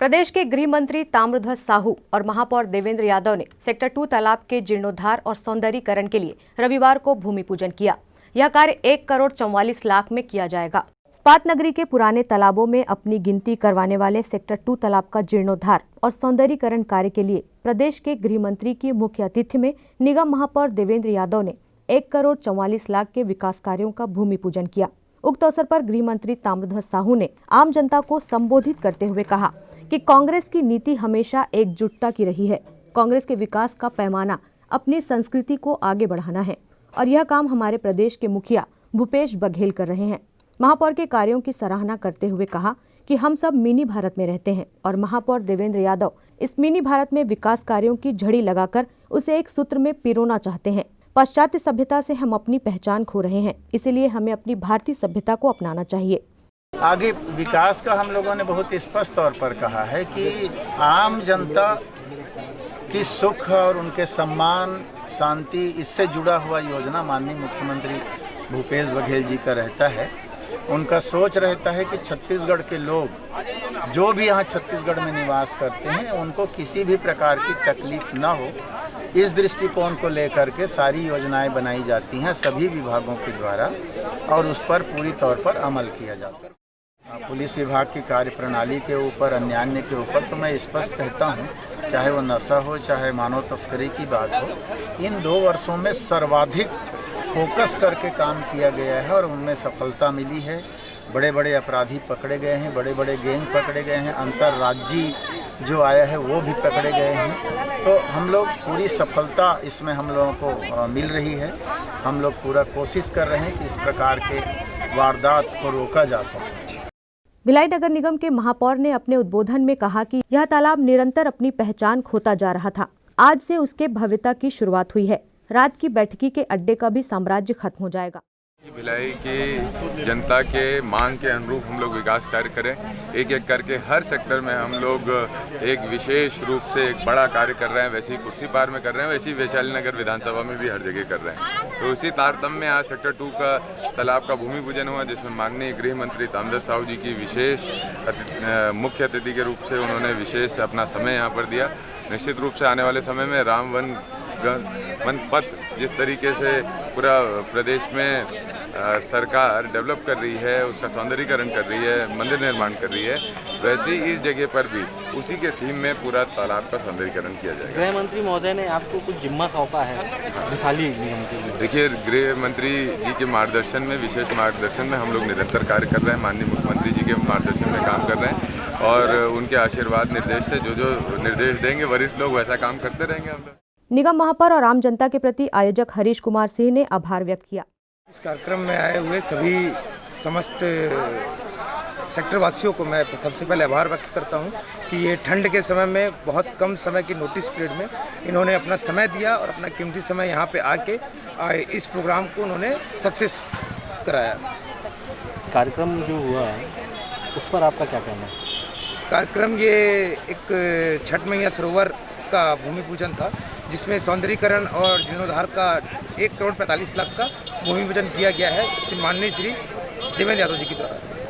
प्रदेश के गृह मंत्री ताम्रध्वज साहू और महापौर देवेंद्र यादव ने सेक्टर 2 तालाब के जीर्णोद्धार और सौंदर्यीकरण के लिए रविवार को भूमि पूजन किया। यह कार्य 1,44,00,000 में किया जाएगा। इस्पात नगरी के पुराने तालाबों में अपनी गिनती करवाने वाले सेक्टर 2 तालाब का जीर्णोद्धार और सौंदर्यीकरण कार्य के लिए प्रदेश के गृह मंत्री की मुख्य अतिथि में निगम महापौर देवेंद्र यादव ने 1,44,00,000 के विकास कार्यों का भूमि पूजन किया। उक्त अवसर पर गृह मंत्री ताम्रध्वज साहू ने आम जनता को संबोधित करते हुए कहा कि कांग्रेस की नीति हमेशा एकजुटता की रही है। कांग्रेस के विकास का पैमाना अपनी संस्कृति को आगे बढ़ाना है और यह काम हमारे प्रदेश के मुखिया भूपेश बघेल कर रहे हैं। महापौर के कार्यों की सराहना करते हुए कहा कि हम सब मिनी भारत में रहते हैं और महापौर देवेंद्र यादव इस मिनी भारत में विकास कार्यों की झड़ी लगाकर उसे एक सूत्र में पिरोना चाहते हैं। पाश्चात्य सभ्यता से हम अपनी पहचान खो रहे हैं, इसलिए हमें अपनी भारतीय सभ्यता को अपनाना चाहिए। आगे विकास का हम लोगों ने बहुत स्पष्ट तौर पर कहा है कि आम जनता की सुख और उनके सम्मान, शांति, इससे जुड़ा हुआ योजना माननीय मुख्यमंत्री भूपेश बघेल जी का रहता है। उनका सोच रहता है कि छत्तीसगढ़ के लोग जो भी यहाँ छत्तीसगढ़ में निवास करते हैं उनको किसी भी प्रकार की तकलीफ न हो, इस दृष्टिकोण को लेकर के सारी योजनाएं बनाई जाती हैं सभी विभागों के द्वारा और उस पर पूरी तौर पर अमल किया जाता है। पुलिस विभाग की कार्यप्रणाली के ऊपर, अन्यान्य के ऊपर तो मैं स्पष्ट कहता हूं, चाहे वो नशा हो, चाहे मानव तस्करी की बात हो, इन 2 वर्षों में सर्वाधिक फोकस करके काम किया गया है और उनमें सफलता मिली है। बड़े बड़े अपराधी पकड़े गए हैं, बड़े बड़े गैंग पकड़े गए हैं, अंतर्राज्यीय जो आया है वो भी पकड़े गए हैं। तो हम लोग पूरी सफलता इसमें हम लोगों को मिल रही है। हम लोग पूरा कोशिश कर रहे हैं कि इस प्रकार के वारदात को रोका जा सके। भिलाई नगर निगम के महापौर ने अपने उद्बोधन में कहा कि यह तालाब निरंतर अपनी पहचान खोता जा रहा था। आज से उसके भव्यता की शुरुआत हुई है। रात की बैठकी के अड्डे का भी साम्राज्य खत्म हो जाएगा। भिलाई की जनता के मांग के अनुरूप हम लोग विकास कार्य करें। एक एक करके हर सेक्टर में हम लोग एक विशेष रूप से एक बड़ा कार्य कर रहे हैं। वैसे ही कुर्सी पार में कर रहे हैं, वैसे ही वैशाली नगर विधानसभा में भी हर जगह कर रहे हैं। तो उसी तारतम्य में आज सेक्टर 2 का तालाब का भूमि पूजन हुआ, जिसमें माननीय गृह मंत्री ताम्रध्वज साहू जी की विशेष मुख्य अतिथि के रूप से उन्होंने विशेष अपना समय यहाँ पर दिया। निश्चित रूप से आने वाले समय में राम वन पथ जिस तरीके से पूरा प्रदेश में सरकार डेवलप कर रही है, उसका सौंदर्यीकरण कर रही है, मंदिर निर्माण कर रही है, वैसे ही इस जगह पर भी उसी के थीम में पूरा तालाब का सौंदर्यीकरण किया जाएगा। गृह मंत्री महोदय ने आपको कुछ जिम्मा सौंपा है वैशाली निगम के लिए। देखिए, गृह मंत्री जी के मार्गदर्शन में, विशेष मार्गदर्शन में हम लोग निरंतर कार्य कर रहे हैं। माननीय मुख्यमंत्री जी के मार्गदर्शन में काम कर रहे हैं और उनके आशीर्वाद निर्देश से जो निर्देश देंगे वरिष्ठ लोग वैसा काम करते रहेंगे। हम लोग निगम महापौर और आम जनता के प्रति आयोजक हरीश कुमार सिंह ने आभार व्यक्त किया। इस कार्यक्रम में आए हुए सभी समस्त सेक्टर वासियों को मैं सबसे पहले आभार व्यक्त करता हूं कि ये ठंड के समय में बहुत कम समय की नोटिस पीरियड में इन्होंने अपना समय दिया और अपना कीमती समय यहाँ पे आके इस प्रोग्राम को उन्होंने सक्सेस कराया। कार्यक्रम जो हुआ उस पर आपका क्या कहना है? कार्यक्रम ये एक छठ मैया सरोवर का भूमि पूजन था, जिसमें सौंदर्यीकरण और जीर्णोद्धार का 1,45,00,000 का भूमि पूजन किया गया है माननीय श्री देवेंद्र यादव जी की द्वारा।